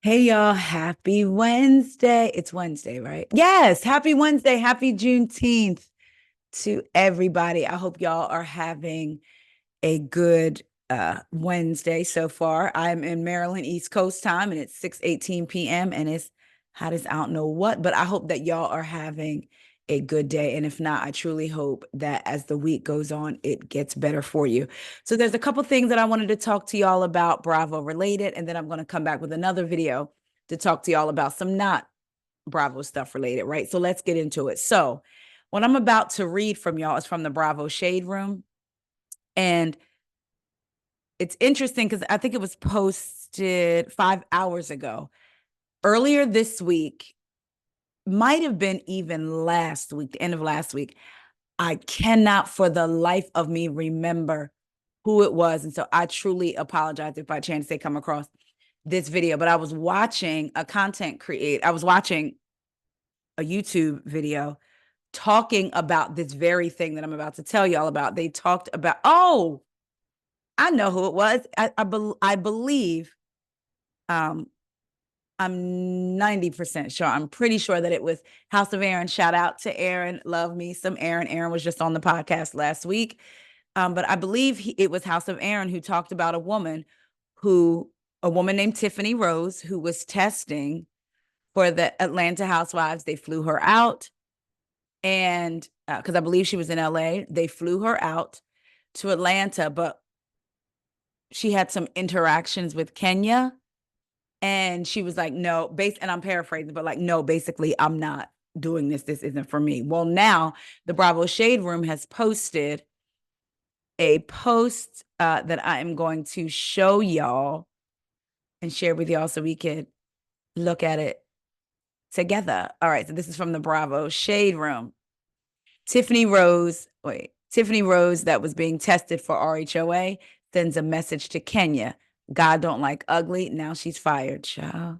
Hey y'all, happy Wednesday. It's Wednesday, right? Yes, happy Wednesday. Happy Juneteenth to everybody. I hope y'all are having a good Wednesday so far. I'm in Maryland, East Coast time, and it's 6:18 p.m. and it's hot as I don't know what, but I hope that y'all are having a good day. And if not, I truly hope that as the week goes on, it gets better for you. So there's a couple things that I wanted to talk to y'all about Bravo related, and then I'm going to come back with another video to talk to y'all about some not Bravo stuff related, right? So let's get into it. So what I'm about to read from y'all is from the Bravo Shade Room. And it's interesting because I think it was posted 5 hours ago. Earlier this week, might have been even last week, the end of last week. I cannot for the life of me remember who it was. And so I truly apologize if by chance they come across this video. But I was watching I was watching a YouTube video talking about this very thing that I'm about to tell y'all about. They talked about, oh, I know who it was. I believe um, I'm 90% sure. I'm pretty sure that it was House of Aaron. Shout out to Aaron. Love me some Aaron. Aaron was just on the podcast last week. But I believe it was House of Aaron who talked about a woman named Tiffany Rose, who was testing for the Atlanta Housewives. They flew her out. And because I believe she was in LA, they flew her out to Atlanta, but she had some interactions with Kenya. And she was like, no, and I'm paraphrasing, but like, no, basically, I'm not doing this. This isn't for me. Well, now the Bravo Shade Room has posted a post that I am going to show y'all and share with y'all so we could look at it together. All right. So this is from the Bravo Shade Room. Tiffany Rose, that was being tested for RHOA, sends a message to Kenya. God don't like ugly. Now she's fired, child.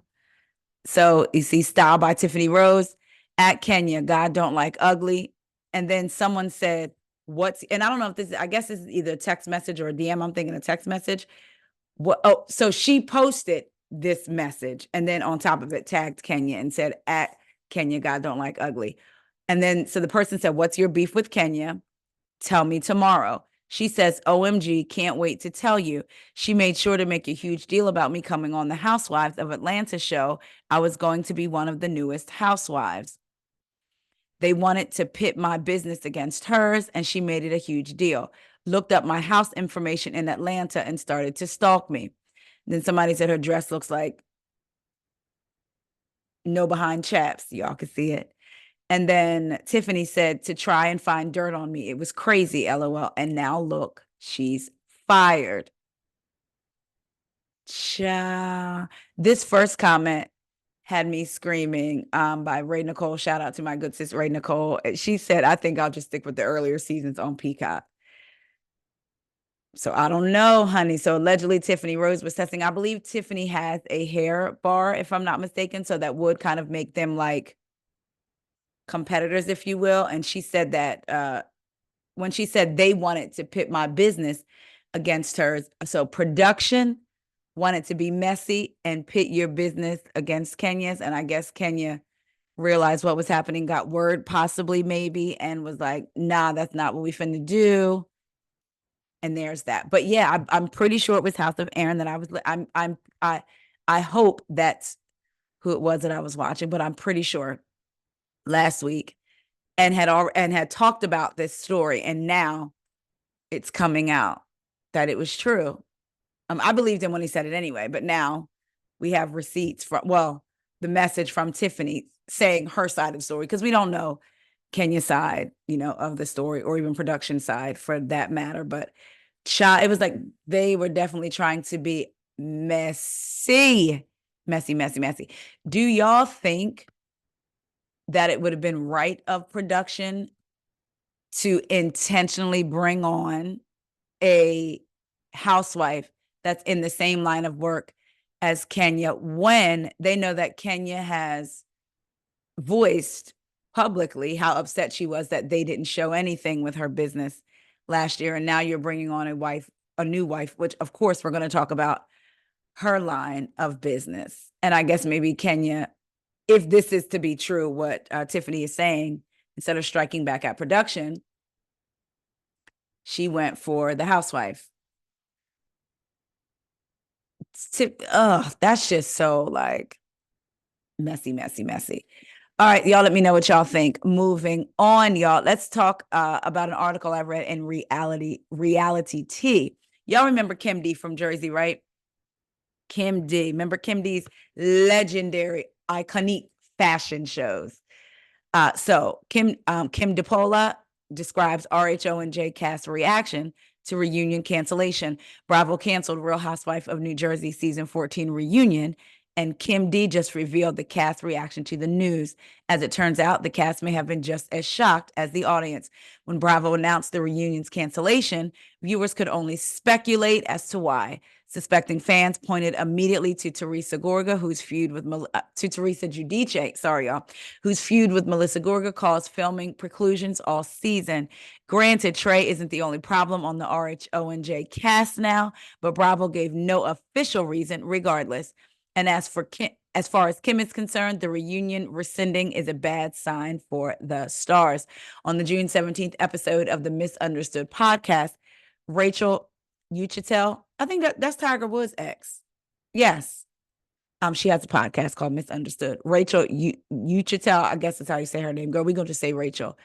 So you see Style by Tiffany Rose at Kenya. God don't like ugly. And then someone said, and I don't know if I guess this is either a text message or a DM. I'm thinking a text message. So she posted this message and then on top of it tagged Kenya and said, at Kenya, God don't like ugly. And then, so the person said, what's your beef with Kenya? Tell me tomorrow. She says, OMG, can't wait to tell you. She made sure to make a huge deal about me coming on the Housewives of Atlanta show. I was going to be one of the newest housewives. They wanted to pit my business against hers, and she made it a huge deal. Looked up my house information in Atlanta and started to stalk me. Then somebody said her dress looks like no behind chaps. Y'all can see it. And then Tiffany said to try and find dirt on me. It was crazy, LOL. And now look, she's fired. Cha. This first comment had me screaming by Ray Nicole. Shout out to my good sis, Ray Nicole. She said, I think I'll just stick with the earlier seasons on Peacock. So I don't know, honey. So allegedly Tiffany Rose was testing. I believe Tiffany has a hair bar, if I'm not mistaken. So that would kind of make them like competitors, if you will. And she said that when she said they wanted to pit my business against hers. So production wanted to be messy and pit your business against Kenya's. And I guess Kenya realized what was happening, got word possibly maybe, and was like, nah, that's not what we finna do. And there's that. But yeah, I'm pretty sure it was House of Aaron that I hope that's who it was that I was watching, but I'm pretty sure last week and had talked about this story, and now it's coming out that it was true. I believed him when he said it anyway, but now we have receipts the message from Tiffany saying her side of the story, because we don't know Kenya's side, of the story, or even production side for that matter. But it was like they were definitely trying to be messy, messy, messy, messy. Do y'all think that it would have been right of production to intentionally bring on a housewife that's in the same line of work as Kenya when they know that Kenya has voiced publicly how upset she was that they didn't show anything with her business last year? And now you're bringing on a new wife, which of course we're going to talk about her line of business. And I guess maybe Kenya, if this is to be true, what Tiffany is saying, instead of striking back at production, she went for the housewife. That's just so like messy, messy, messy. All right, y'all, let me know what y'all think. Moving on, y'all. Let's talk about an article I read in Reality T. Y'all remember Kim D from Jersey, right? Kim D. Remember Kim D's legendary, iconic fashion shows. So Kim DePola describes RHO and J cast reaction to reunion cancellation. Bravo canceled Real Housewife of New Jersey season 14 reunion, and Kim D just revealed the cast reaction to the news. As it turns out, the cast may have been just as shocked as the audience. When Bravo announced the reunion's cancellation, viewers could only speculate as to why. Suspecting fans pointed immediately to Teresa Gorga, who's feud with to Teresa Giudice, sorry y'all, whose feud with Melissa Gorga caused filming preclusions all season. Granted, Trey isn't the only problem on the RHONJ cast now, but Bravo gave no official reason regardless. And as far as Kim is concerned, the reunion rescinding is a bad sign for the stars. On the June 17th episode of the Misunderstood podcast, Rachel Uchitel, I think that's Tiger Woods' ex. Yes. She has a podcast called Misunderstood. Rachel Uchitel, I guess that's how you say her name. Girl, we're going to say Rachel.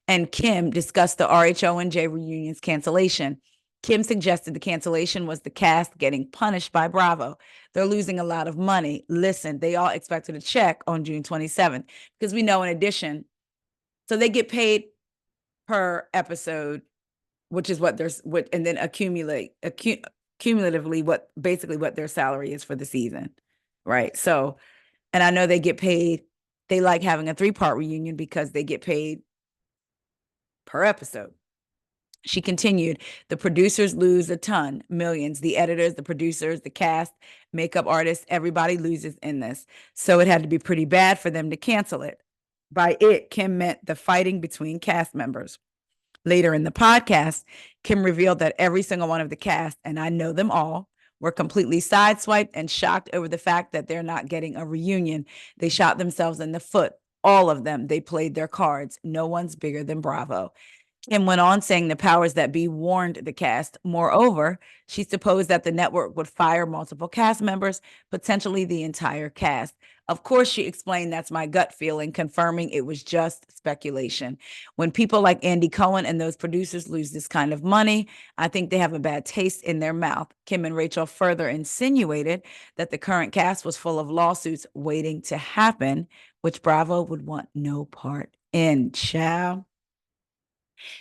And Kim discussed the RHONJ reunion's cancellation. Kim suggested the cancellation was the cast getting punished by Bravo. They're losing a lot of money. Listen, they all expected a check on June 27th because we know in addition, so they get paid per episode, which is what there's what, and then cumulatively what basically what their salary is for the season, right? So, and I know they get paid. They like having a 3-part reunion because they get paid per episode. She continued, the producers lose a ton, millions. The editors, the producers, the cast, makeup artists, everybody loses in this. So it had to be pretty bad for them to cancel it. By it, Kim meant the fighting between cast members. Later in the podcast, Kim revealed that every single one of the cast, and I know them all, were completely sideswiped and shocked over the fact that they're not getting a reunion. They shot themselves in the foot. All of them. They played their cards. No one's bigger than Bravo. Kim went on saying the powers that be warned the cast. Moreover, she supposed that the network would fire multiple cast members, potentially the entire cast. Of course, she explained that's my gut feeling, confirming it was just speculation. When people like Andy Cohen and those producers lose this kind of money, I think they have a bad taste in their mouth. Kim and Rachel further insinuated that the current cast was full of lawsuits waiting to happen, which Bravo would want no part in. Ciao.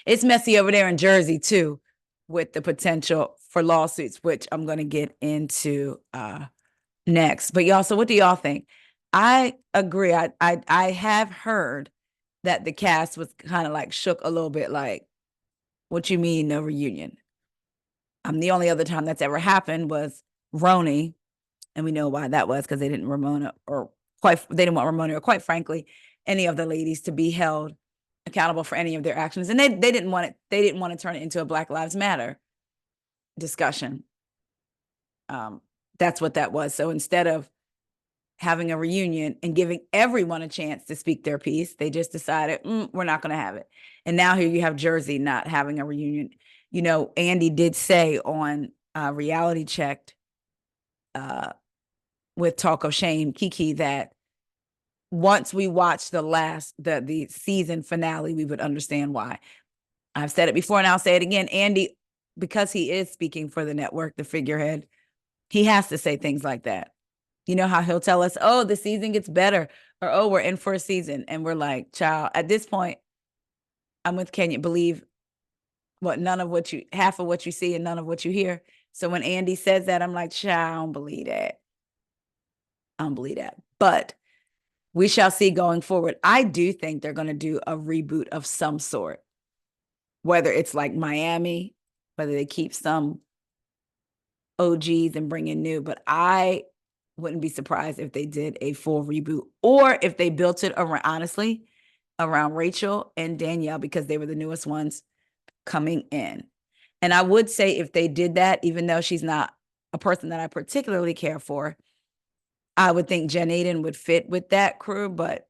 It's messy over there in Jersey too, with the potential for lawsuits, which I'm going to get into next. But y'all, so what do y'all think? I agree. I have heard that the cast was kind of like shook a little bit, like, what you mean no reunion? The only other time that's ever happened was Roni, and we know why that was because they didn't they didn't want Ramona or quite frankly any of the ladies to be held accountable for any of their actions, and they didn't want it. They didn't want to turn it into a Black Lives Matter discussion. That's what that was. So instead of having a reunion and giving everyone a chance to speak their piece, they just decided we're not going to have it. And now here you have Jersey not having a reunion. You know, Andy did say on Reality Checked with Talk of Shame, Kiki, that once we watch the season finale, we would understand why. I've said it before and I'll say it again. Andy, because he is speaking for the network, the figurehead, he has to say things like that. You know how he'll tell us, oh, the season gets better, or oh, we're in for a season. And we're like, child, at this point, I'm with Kenya. Believe half of what you see and none of what you hear. So when Andy says that, I'm like, child, I don't believe that. I don't believe that. But we shall see going forward. I do think they're going to do a reboot of some sort, whether it's like Miami, whether they keep some OGs and bring in new, but I wouldn't be surprised if they did a full reboot or if they built it around, honestly, around Rachel and Danielle because they were the newest ones coming in. And I would say if they did that, even though she's not a person that I particularly care for, I would think Jen Aiden would fit with that crew, but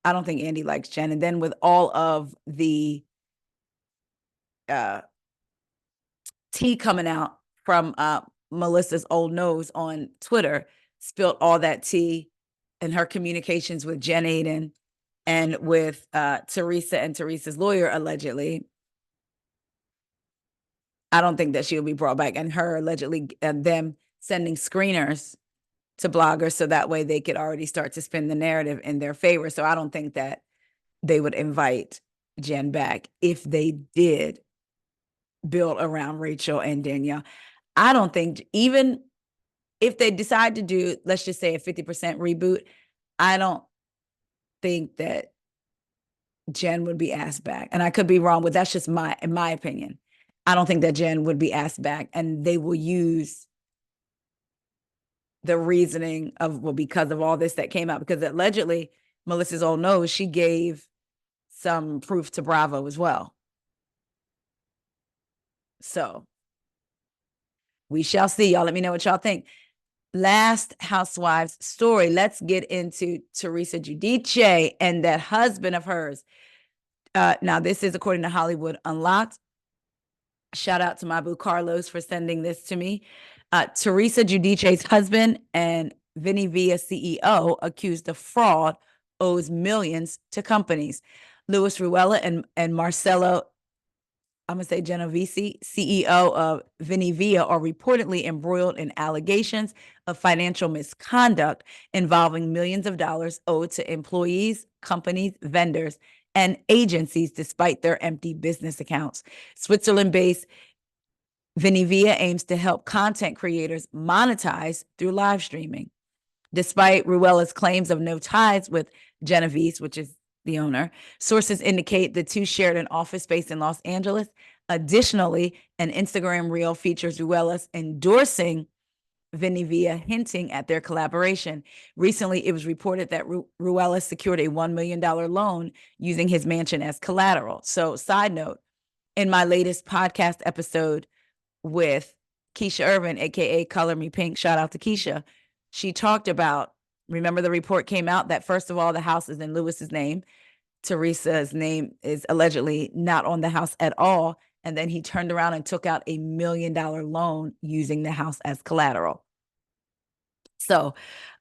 I don't think Andy likes Jen. And then with all of the tea coming out from Melissa's old nose on Twitter, spilled all that tea in her communications with Jen Aiden and with Teresa and Teresa's lawyer, allegedly. I don't think that she'll be brought back. And her allegedly, them sending screeners to bloggers so that way they could already start to spin the narrative in their favor. So I don't think that they would invite Jen back if they did build around Rachel and Danielle. I don't think, even if they decide to do, let's just say, a 50% reboot, I don't think that Jen would be asked back. And I could be wrong, but that's just in my opinion. I don't think that Jen would be asked back, and they will use the reasoning of, well, because of all this that came out, because allegedly Melissa's old nose, she gave some proof to Bravo as well. So we shall see. Y'all let me know what y'all think. Last Housewives story. Let's get into Teresa Giudice and that husband of hers. Now, this is according to Hollywood Unlocked. Shout out to my boo Carlos for sending this to me. Teresa Giudice's husband and Vinny Villa CEO accused of fraud owes millions to companies. Luis Ruelas and Marcelo, I'm going to say Genovese, CEO of Vinny Villa, are reportedly embroiled in allegations of financial misconduct involving millions of dollars owed to employees, companies, vendors, and agencies despite their empty business accounts. Switzerland-based Vinny Villa aims to help content creators monetize through live streaming. Despite Ruelas' claims of no ties with Genovese, which is the owner, sources indicate the two shared an office space in Los Angeles. Additionally, an Instagram reel features Ruelas endorsing Vinny Villa, hinting at their collaboration. Recently, it was reported that Ruelas secured a $1 million loan using his mansion as collateral. So, side note, in my latest podcast episode with Keisha Irvin, aka Color Me Pink, shout out to Keisha, she talked about, remember the report came out that first of all, the house is in Lewis's name. Teresa's name is allegedly not on the house at all. And then he turned around and took out $1 million loan using the house as collateral. So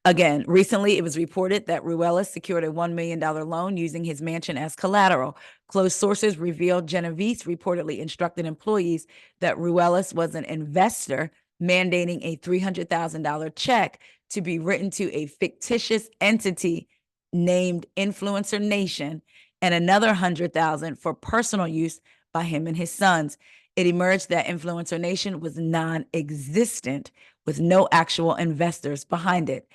again, recently it was reported that Ruelas secured a $1 million loan using his mansion as collateral. Close sources revealed Genovese reportedly instructed employees that Ruelas was an investor, mandating a $300,000 check to be written to a fictitious entity named Influencer Nation and another $100,000 for personal use by him and his sons. It emerged that Influencer Nation was non-existent, with no actual investors behind it.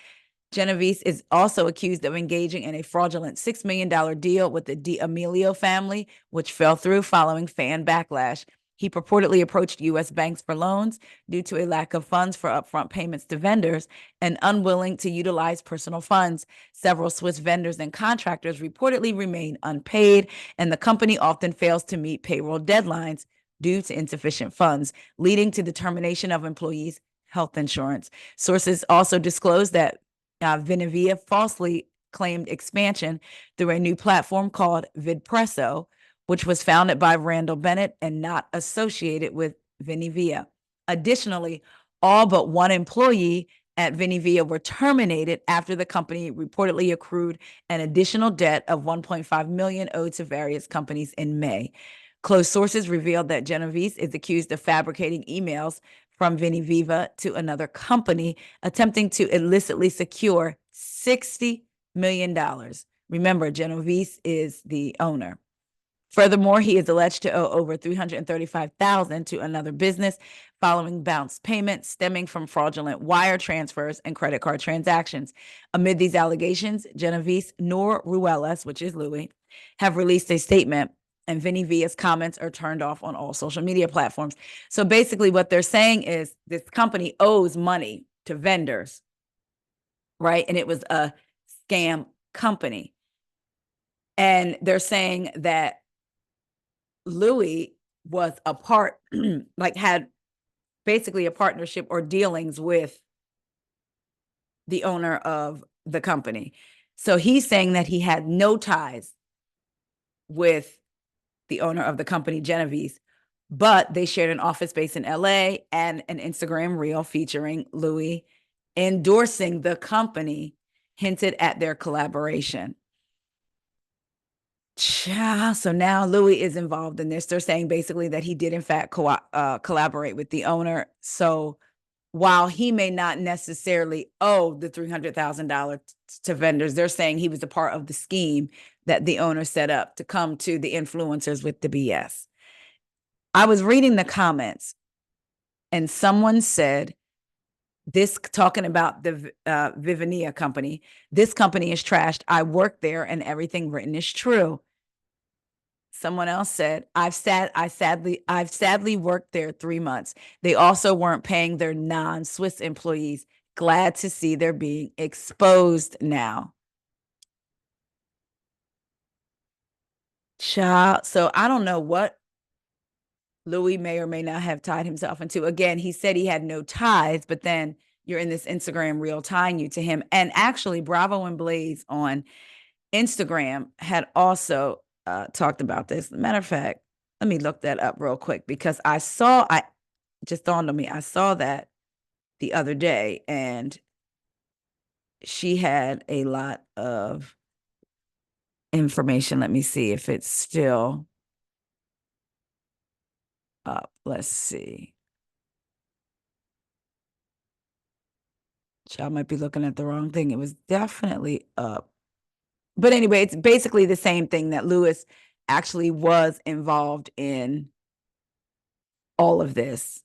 Genovese is also accused of engaging in a fraudulent $6 million deal with the D'Amelio family, which fell through following fan backlash. He purportedly approached U.S. banks for loans due to a lack of funds for upfront payments to vendors and unwilling to utilize personal funds. Several Swiss vendors and contractors reportedly remain unpaid, and the company often fails to meet payroll deadlines due to insufficient funds, leading to the termination of employees' health insurance. Sources also disclosed that Vinny Villa falsely claimed expansion through a new platform called VidPresso, which was founded by Randall Bennett and not associated with Vinny Villa. Additionally, all but one employee at Vinny Villa were terminated after the company reportedly accrued an additional debt of $1.5 million owed to various companies in May. Close sources revealed that Genovese is accused of fabricating emails from Vinny Villa to another company, attempting to illicitly secure $60 million. Remember, Genovese is the owner. Furthermore, he is alleged to owe over $335,000 to another business following bounced payments stemming from fraudulent wire transfers and credit card transactions. Amid these allegations, Genovese nor Ruelas, which is Louis, have released a statement, and Vinny Villa's comments are turned off on all social media platforms. So basically what they're saying is this company owes money to vendors, right? And it was a scam company. And they're saying that Louis was a part, like had basically a partnership or dealings with the owner of the company. So he's saying that he had no ties with the owner of the company, Genevieve, but they shared an office space in LA and an Instagram reel featuring Louis endorsing the company, hinted at their collaboration. So now Louis is involved in this. They're saying basically that he did in fact collaborate with the owner. So while he may not necessarily owe the $300,000 to vendors, they're saying he was a part of the scheme that the owner set up to come to the influencers with the BS. I was reading the comments and someone said, this, talking about the Vivinia company, this company is trashed. I worked there and everything written is true. Someone else said, I've sadly worked there 3 months. They also weren't paying their non-Swiss employees. Glad to see they're being exposed now. Child. So I don't know what Louis may or may not have tied himself into. Again, he said he had no ties, but then you're in this Instagram reel tying you to him. And actually, Bravo and Blaze on Instagram had also talked about this. Matter of fact, let me look that up real quick because I just dawned on me. I saw that the other day and she had a lot of information. Let me see if it's still up. Let's see. I might be looking at the wrong thing. It was definitely up. But anyway, it's basically the same thing, that Lewis actually was involved in all of this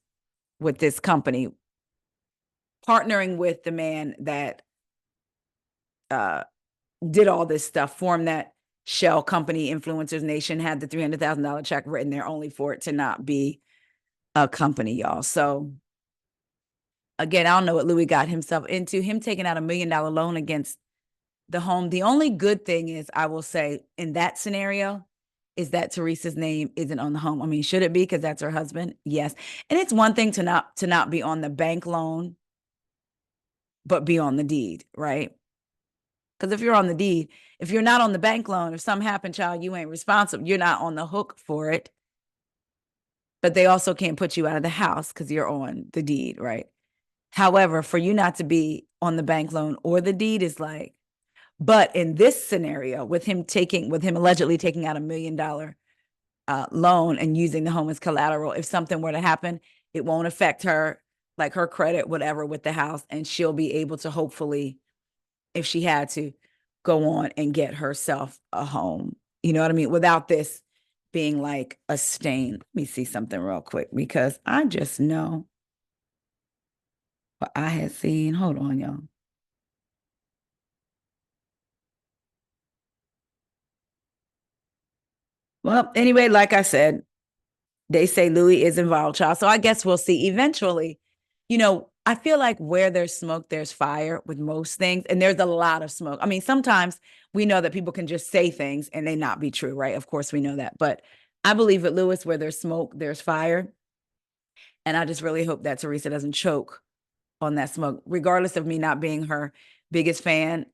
with this company, partnering with the man that did all this stuff, formed that shell company, Influencers Nation, had the $300,000 check written there only for it to not be a company, y'all. So again, I don't know what Louis got himself into. Him taking out $1 million loan against the home. The only good thing is, I will say, in that scenario, is that Teresa's name isn't on the home. I mean, should it be because that's her husband? Yes. And it's one thing to not be on the bank loan, but be on the deed, right? Because if you're on the deed, if you're not on the bank loan, if something happened, child, you ain't responsible. You're not on the hook for it. But they also can't put you out of the house because you're on the deed, right? However, for you not to be on the bank loan or the deed is like, but in this scenario, with him allegedly taking out $1 million loan and using the home as collateral, if something were to happen, it won't affect her, like her credit, whatever, with the house, and she'll be able to, hopefully, if she had to, go on and get herself a home. You know what I mean? Without this being like a stain. Let me see something real quick because I just know what I had seen. Hold on, y'all. Well, anyway, like I said, they say Louis is involved, child. So I guess we'll see eventually. I feel like where there's smoke, there's fire with most things. And there's a lot of smoke. I mean, sometimes we know that people can just say things and they not be true, right? Of course, we know that. But I believe at Lewis, where there's smoke, there's fire. And I just really hope that Teresa doesn't choke on that smoke, regardless of me not being her biggest fan.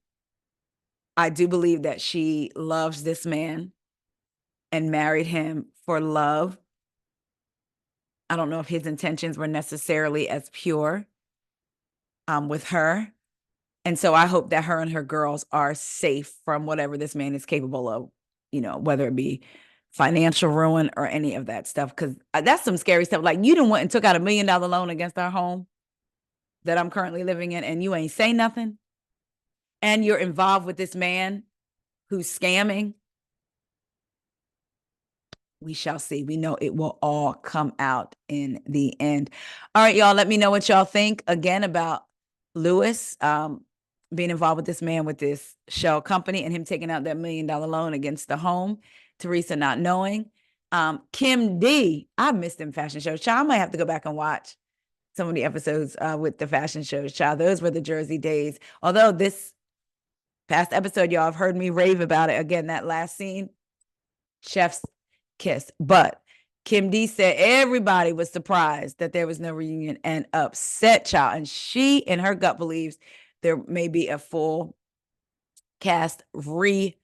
I do believe that she loves this man and married him for love. I don't know if his intentions were necessarily as pure with her. And so I hope that her and her girls are safe from whatever this man is capable of, whether it be financial ruin or any of that stuff. Because that's some scary stuff. Like, you done went and took out $1 million loan against our home that I'm currently living in, and you ain't say nothing. And you're involved with this man who's scamming. We shall see. We know it will all come out in the end. All right, y'all, let me know what y'all think again about Lewis being involved with this man with this shell company and him taking out that $1 million loan against the home. Teresa not knowing. Kim D, I missed them fashion shows. Child, I might have to go back and watch some of the episodes with the fashion shows. Child, those were the Jersey days. Although this past episode, y'all have heard me rave about it. Again, that last scene, chef's kiss. But Kim D said everybody was surprised that there was no reunion and upset, child. And she, in her gut, believes there may be a full cast reboot.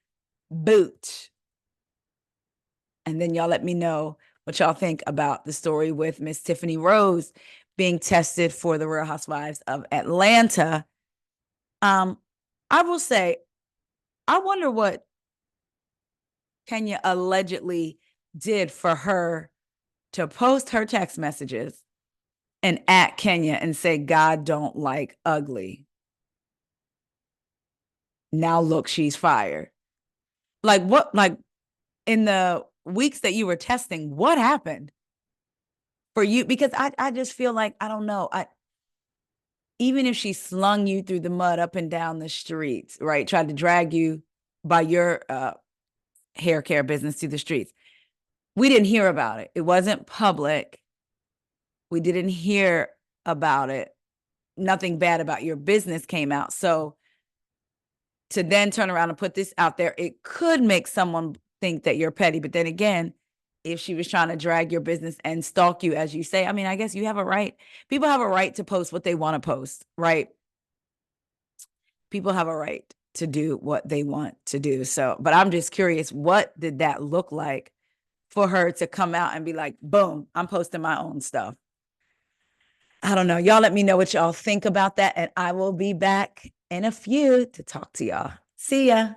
And then y'all let me know what y'all think about the story with Miss Tiffany Rose being tested for the Real Housewives of Atlanta. I will say, I wonder what Kenya allegedly did for her to post her text messages and at Kenya and say, God don't like ugly. Now look, she's fired. Like what, like in the weeks that you were testing, what happened for you? Because I just feel like, I don't know. Even if she slung you through the mud up and down the streets, right? Tried to drag you by your hair care business through the streets. We didn't hear about it. It wasn't public. We didn't hear about it. Nothing bad about your business came out. So to then turn around and put this out there, it could make someone think that you're petty. But then again, if she was trying to drag your business and stalk you, as you say, I mean, I guess you have a right. People have a right to post what they want to post, right? People have a right to do what they want to do. So, but I'm just curious, what did that look like for her to come out and be like, boom, I'm posting my own stuff? I don't know. Y'all let me know what y'all think about that. And I will be back in a few to talk to y'all. See ya.